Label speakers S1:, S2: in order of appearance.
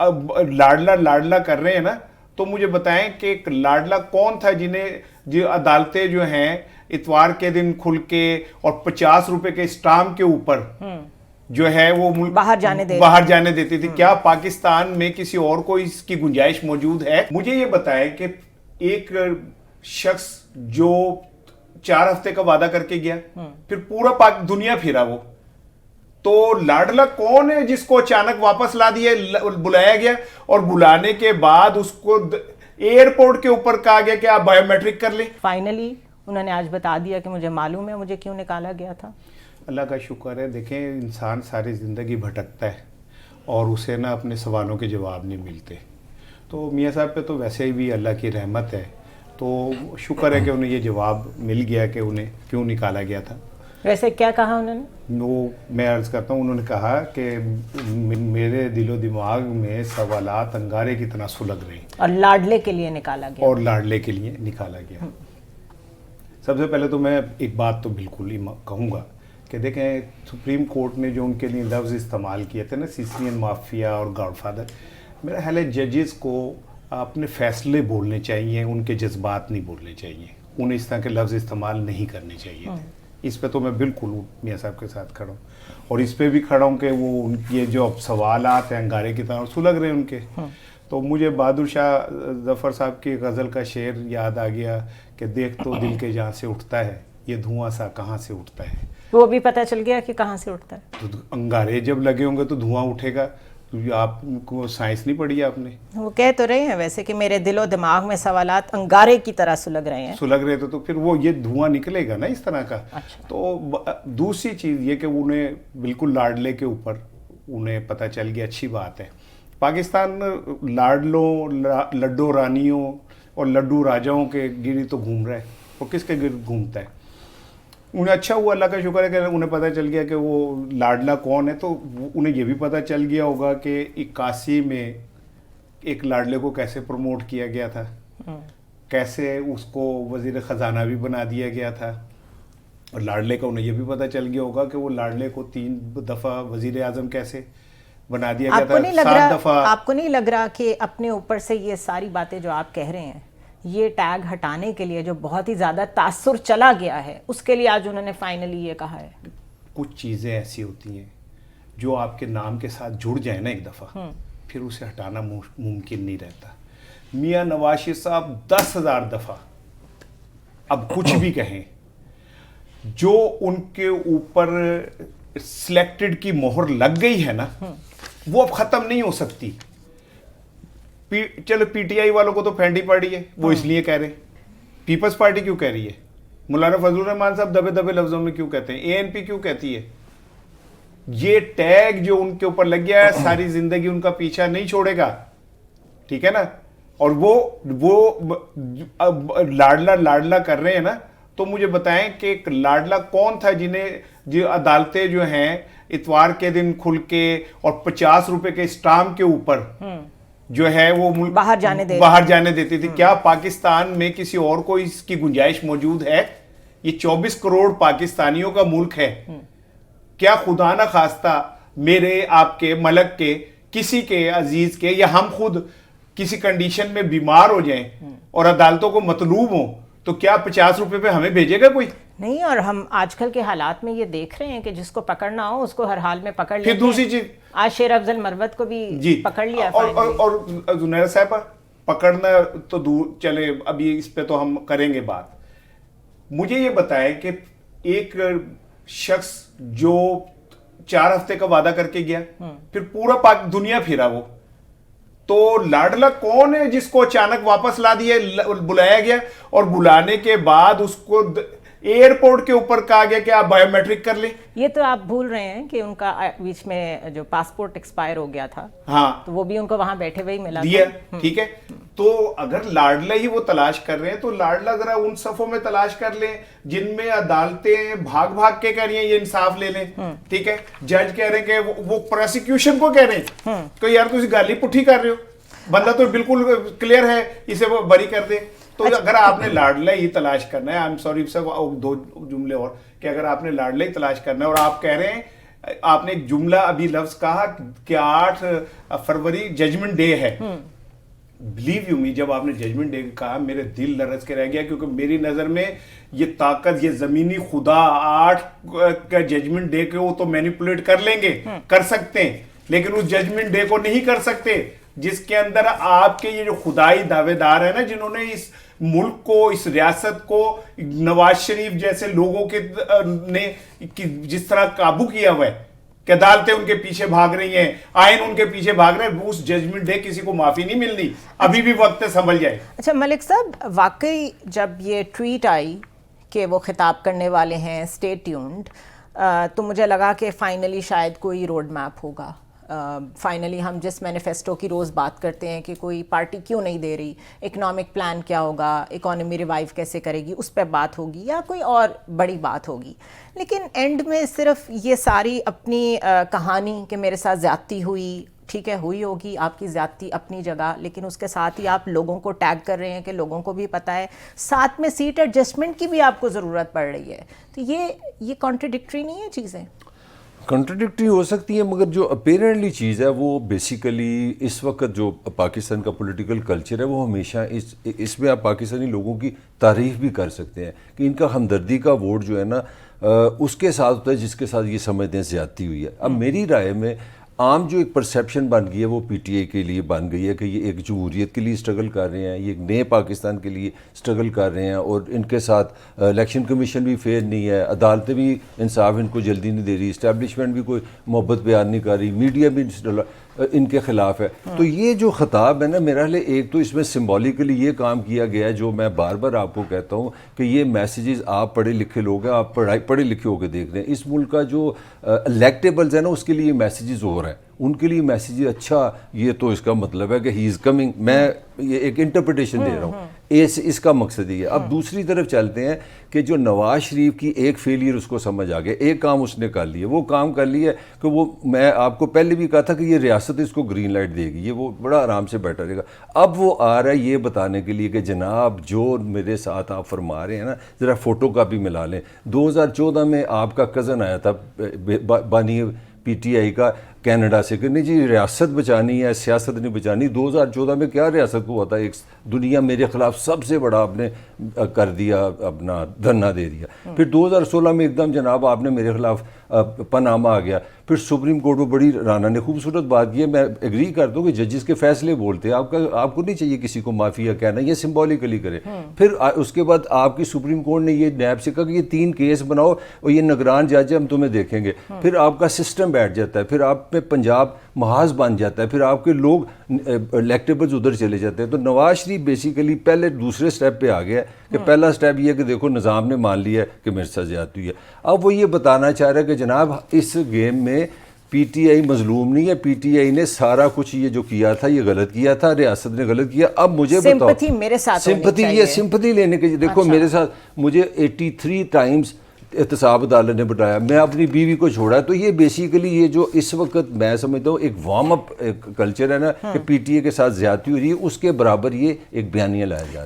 S1: اب لاڈلا لاڈلا کر رہے ہیں نا، تو مجھے بتائیں کہ ایک لاڈلا کون تھا جنہیں عدالتیں جو ہیں اتوار کے دن کھل کے اور 50 روپے کے اسٹامپ کے اوپر جو ہے وہ باہر جانے دیتی تھی. کیا پاکستان میں کسی اور کو اس کی گنجائش موجود ہے؟ مجھے یہ بتائیں کہ ایک شخص جو 4 ہفتے کا وعدہ کر کے گیا پھر پورا دنیا پھرا، وہ تو لاڈلا کون ہے جس کو اچانک واپس لا دیا، بلایا گیا اور بلانے کے بعد اس کو ایئرپورٹ کے اوپر کہا گیا کہ آپ بائیو میٹرک کر لیں؟
S2: فائنلی انہوں نے آج بتا دیا کہ مجھے معلوم ہے مجھے کیوں نکالا گیا تھا.
S1: اللہ کا شکر ہے. دیکھیں، انسان ساری زندگی بھٹکتا ہے اور اسے نا اپنے سوالوں کے جواب نہیں ملتے. تو میاں صاحب پہ تو ویسے ہی بھی اللہ کی رحمت ہے، تو شکر ہے کہ انہیں یہ جواب مل گیا کہ انہیں کیوں نکالا گیا تھا.
S2: ویسے کیا کہا انہوں نے؟
S1: وہ میں عرض کرتا ہوں، انہوں نے کہا کہ میرے دل و دماغ میں سوالات انگارے کی طرح سلگ رہے ہیں
S2: اور لاڈلے کے لیے نکالا
S1: گیا. سب سے پہلے تو میں ایک بات تو بالکل ہی کہوں گا کہ دیکھیں، سپریم کورٹ نے جو ان کے لیے لفظ استعمال کیے تھے نا، سیسلین مافیا اور گاڈ فادر، میرا خیال ہے ججز کو اپنے فیصلے بولنے چاہیے، ان کے جذبات نہیں بولنے چاہیے، انہیں اس طرح کے لفظ استعمال نہیں کرنے چاہیے تھے. اس پہ تو میں بالکل میاں صاحب کے ساتھ کھڑا ہوں، اور اس پہ بھی کھڑا ہوں کہ وہ ان کے جو سوالات ہیں انگارے کی طرح سلگ رہے ہیں ان کے. تو مجھے بہادر شاہ ظفر صاحب کی غزل کا شعر یاد آ گیا کہ دیکھ تو دل کے جہاں سے اٹھتا ہے، یہ دھواں سا کہاں سے اٹھتا ہے.
S2: وہ بھی پتہ چل گیا کہ کہاں سے اٹھتا ہے.
S1: تو انگارے جب لگے ہوں گے تو دھواں اٹھے گا. آپ کو سائنس نہیں پڑھی آپ نے؟
S2: وہ کہہ تو رہے ہیں ویسے کہ میرے دل و دماغ میں سوالات انگارے کی طرح سلگ رہے
S1: تھے، تو پھر وہ یہ دھواں نکلے گا نا اس طرح کا. تو دوسری چیز یہ کہ انہیں بالکل لاڈلے کے اوپر انہیں پتہ چل گیا. اچھی بات ہے. پاکستان لاڈلوں، لڈو رانیوں اور لڈو راجاؤں کے گرد تو گھوم رہا ہے. وہ کس کے گرد گھومتا ہے؟ انہیں اچھا ہوا، اللہ کا شکر ہے کہ انہیں پتہ چل گیا کہ وہ لاڈلا کون ہے. تو انہیں یہ بھی پتہ چل گیا ہوگا کہ 81 میں ایک لاڈلے کو کیسے پروموٹ کیا گیا تھا، کیسے اس کو وزیر خزانہ بھی بنا دیا گیا تھا. اور لاڈلے کا انہیں یہ بھی پتہ چل گیا ہوگا کہ وہ لاڈلے کو 3 دفعہ وزیر اعظم کیسے بنا دیا گیا تھا، 7 دفعہ.
S2: آپ کو نہیں لگ رہا کہ اپنے اوپر سے یہ ساری باتیں جو آپ کہہ رہے ہیں، یہ ٹیگ ہٹانے کے لیے جو بہت ہی زیادہ تاثر چلا گیا ہے، اس کے لیے آج انہوں نے فائنلی یہ کہا ہے؟
S1: کچھ چیزیں ایسی ہوتی ہیں جو آپ کے نام کے ساتھ جڑ جائیں نا ایک دفعہ، پھر اسے ہٹانا ممکن نہیں رہتا. میاں نواز شریف صاحب 10,000 دفعہ اب کچھ بھی کہیں، جو ان کے اوپر سلیکٹڈ کی مہر لگ گئی ہے نا، وہ اب ختم نہیں ہو سکتی. چلو پی ٹی آئی والوں کو تو پھینڈی پڑی ہے، وہ اس لیے کہہ رہے ہیں. پیپلز پارٹی کیوں کہہ رہی ہے؟ مولانا فضل الرحمان صاحب دبے دبے لفظوں میں کیوں کہتے ہیں؟ اے این پی کیوں کہتی ہے؟ یہ ٹیگ جو ان کے اوپر لگ گیا ہے ساری زندگی ان کا پیچھا نہیں چھوڑے گا. ٹھیک ہے نا؟ اور وہ لاڈلا لاڈلا کر رہے ہیں نا، تو مجھے بتائیں کہ ایک لاڈلا کون تھا جنہیں عدالتیں جو ہیں اتوار کے دن کھل کے اور 50 روپے کے اسٹامپ کے اوپر جو ہے وہ باہر جانے دیتی تھی. کیا پاکستان میں کسی اور کو اس کی گنجائش موجود ہے؟ یہ 24 کروڑ پاکستانیوں کا ملک ہے. کیا خدا نہ خواستہ میرے آپ کے ملک کے کسی کے عزیز کے یا ہم خود کسی کنڈیشن میں بیمار ہو جائیں اور عدالتوں کو مطلوب ہوں، تو کیا 50 روپے پہ ہمیں بھیجے گا کوئی؟
S2: نہیں. اور ہم آج کل کے حالات میں یہ دیکھ رہے ہیں کہ جس کو پکڑنا ہو اس کو ہر حال میں پکڑ لیں.
S1: پھر دوسری چیز،
S2: آج شیر افضل مروت کو بھی پکڑ لیا.
S1: اور زنیرہ صاحبہ، پکڑنا تو دور چلے، ابھی اس پہ تو ہم کریں گے بات. مجھے یہ بتائیں کہ ایک شخص جو 4 ہفتے کا وعدہ کر کے گیا پھر پورا دنیا پھرا، وہ تو لاڈلا کون ہے جس کو اچانک واپس لا دیا، بلایا گیا اور بلانے کے بعد اس کو ایئرپورٹ کے اوپر کہا گیا کہ آپ بائیو میٹرک کر لیں؟ یہ
S2: تو آپ بھول رہے ہیں کہ ان کا بیچ میں جو پاسپورٹ ایکسپائر ہو گیا تھا، تو وہ بھی ان کو وہاں بیٹھے ہوئے ملا
S1: دیا. ٹھیک ہے، تو اگر لاڈلا ہی وہ تلاش کر رہے ہیں تو لاڈلا ذرا ان صفوں میں تلاش کر لیں جن میں عدالتیں بھاگ بھاگ کے کہہ رہی ہیں یہ انصاف لے لیں. ٹھیک ہے، جج کہہ رہے ہیں کہ وہ پروسیکیوشن کو کہہ رہے ہیں کہ یار تم گالی پٹھی کر رہے ہو، بندہ تو بالکل کلیئر ہے، اسے وہ بری کر دے. تو اگر آپ نے لاڈلا ہی تلاش کرنا ہے، آئی ایم سوری سر، 2 جملے اور، کہ اگر آپ نے لاڈلا ہی تلاش کرنا ہے اور آپ کہہ رہے ہیں آپ نے ایک جملہ ابھی لفظ کہا کہ 8 فروری ججمنٹ ڈے ہے. بلیو یو می, جب آپ نے ججمنٹ ڈے کہا میرے دل لرز کے رہ گیا, کیونکہ میری نظر میں یہ طاقت, یہ زمینی خدا 8 کا ججمنٹ ڈے کو تو مینیپولیٹ کر لیں گے, کر سکتے ہیں, لیکن اس ججمنٹ ڈے کو نہیں کر سکتے جس کے اندر آپ کے یہ جو خدائی دعوے دار ہیں نا, جنہوں نے اس ملک کو, اس ریاست کو نواز شریف جیسے لوگوں کے نے جس طرح قابو کیا ہوا ہے کہ عدالتیں ان کے پیچھے بھاگ رہی ہیں, آئین ان کے پیچھے بھاگ رہے ہیں, اس ججمنٹ ڈے کسی کو معافی نہیں ملنی, ابھی بھی وقت سنبھل جائے.
S2: اچھا ملک صاحب, واقعی جب یہ ٹویٹ آئی کہ وہ خطاب کرنے والے ہیں اسٹے ٹیونڈ, تو مجھے لگا کہ فائنلی شاید کوئی روڈ میپ ہوگا. فائنلی ہم جس مینیفیسٹو کی روز بات کرتے ہیں کہ کوئی پارٹی کیوں نہیں دے رہی, اکنامک پلان کیا ہوگا, اکانومی ریوائیو کیسے کرے گی, اس پہ بات ہوگی یا کوئی اور بڑی بات ہوگی. لیکن اینڈ میں صرف یہ ساری اپنی کہانی کہ میرے ساتھ زیادتی ہوئی, ٹھیک ہے ہوئی ہوگی, آپ کی زیادتی اپنی جگہ, لیکن اس کے ساتھ ہی آپ لوگوں کو ٹیگ کر رہے ہیں کہ لوگوں کو بھی پتہ ہے, ساتھ میں سیٹ ایڈجسٹمنٹ کی بھی آپ کو ضرورت پڑ رہی ہے. تو یہ کانٹرڈکٹری نہیں ہے چیزیں؟
S3: کنٹرڈکٹری ہو سکتی ہے, مگر جو اپیرنٹلی چیز ہے وہ بیسیکلی اس وقت جو پاکستان کا پولیٹیکل کلچر ہے وہ ہمیشہ اس میں آپ پاکستانی لوگوں کی تعریف بھی کر سکتے ہیں کہ ان کا ہمدردی کا ووٹ جو ہے نا اس کے ساتھ ہوتا ہے جس کے ساتھ یہ سمجھتے ہیں زیادتی ہوئی ہے. اب میری رائے میں عام جو ایک پرسیپشن بن گئی ہے وہ پی ٹی آئی کے لیے بن گئی ہے کہ یہ ایک جمہوریت کے لیے اسٹرگل کر رہے ہیں, یہ ایک نئے پاکستان کے لیے اسٹرگل کر رہے ہیں, اور ان کے ساتھ الیکشن کمیشن بھی فیئر نہیں ہے, عدالتیں بھی انصاف ان کو جلدی نہیں دے رہی, اسٹیبلشمنٹ بھی کوئی محبت بیان نہیں کر رہی, میڈیا بھی ان کے خلاف ہے. تو یہ جو خطاب ہے نا, میرا خیال ایک تو اس میں سمبولیکلی یہ کام کیا گیا ہے جو میں بار بار آپ کو کہتا ہوں کہ یہ میسیجز آپ پڑھے لکھے لوگ ہیں, آپ پڑھے لکھے ہو کے دیکھ رہے ہیں, اس ملک کا جو الیکٹیبلز ہے نا اس کے لیے میسیجز ہو رہا ہے, ان کے لیے میسیج اچھا یہ تو اس کا مطلب ہے کہ ہی از کمنگ, میں یہ ایک انٹرپریٹیشن دے رہا ہوں, اس کا مقصد ہی ہے. اب دوسری طرف چلتے ہیں کہ جو نواز شریف کی ایک فیلئر اس کو سمجھ آ گیا, ایک کام اس نے کر لیا, وہ کام کر لیا کہ وہ, میں آپ کو پہلے بھی کہا تھا کہ یہ ریاست اس کو گرین لائٹ دے گی, یہ وہ بڑا آرام سے بیٹھا رہے گا. اب وہ آ رہا ہے یہ بتانے کے لیے کہ جناب جو میرے ساتھ آپ فرما رہے ہیں نا ذرا فوٹو کاپی ملا لیں. 2014 میں آپ کا کزن آیا تھا بانی پی ٹی آئی کا کینیڈا سے کہ نہیں جی ریاست بچانی ہے, سیاست نہیں بچانی. 2014 میں کیا ریاست کو ہوا تھا, ایک دنیا میرے خلاف سب سے بڑا آپ نے کر دیا, اپنا دھرنا دے دیا. پھر 2016 میں ایک دم جناب آپ نے میرے خلاف پاناما آ گیا. پھر سپریم کورٹ میں بڑی رانا نے خوبصورت بات کی ہے, میں ایگری کرتا ہوں کہ ججز کے فیصلے بولتے ہیں, آپ کو نہیں چاہیے کسی کو معافی کہنا, یہ سمبولیکلی کرے. پھر اس کے بعد آپ کی سپریم کورٹ نے یہ نیب سے کہا کہ یہ 3 کیس بناؤ اور یہ نگران جج ہم تمہیں دیکھیں گے. پھر آپ کا سسٹم بیٹھ جاتا ہے, پھر آپ میں پنجاب محاذ بن جاتا ہے, پھر آپ کے لوگ الیکٹیبلز ادھر چلے جاتے ہیں. تو نواز شریف بیسیکلی پہلے دوسرے سٹیپ پہ آ گیا کہ پہلا سٹیپ یہ ہے کہ دیکھو نظام نے مان لیا ہے کہ میرے ساتھ زیادتی ہوئی ہے. اب وہ یہ بتانا چاہ رہا ہے کہ جناب اس گیم میں پی ٹی آئی مظلوم نہیں ہے, پی ٹی آئی نے سارا کچھ یہ جو کیا تھا یہ غلط کیا تھا, ریاست نے غلط کیا. اب مجھے بتاؤ
S2: سمپتھی میرے ساتھ
S3: سمپتھی لینے کے, دیکھو میرے ساتھ مجھے 83 ٹائمز احتساب عدالت نے بتایا, میں اپنی بیوی کو چھوڑا. تو یہ بیسیکلی یہ جو اس وقت میں سمجھتا ہوں ایک وارم اپ کلچر ہے نا کہ پی ٹی اے کے ساتھ زیادتی ہو رہی ہے, اس کے برابر یہ ایک بیانیہ لایا جا رہا ہے.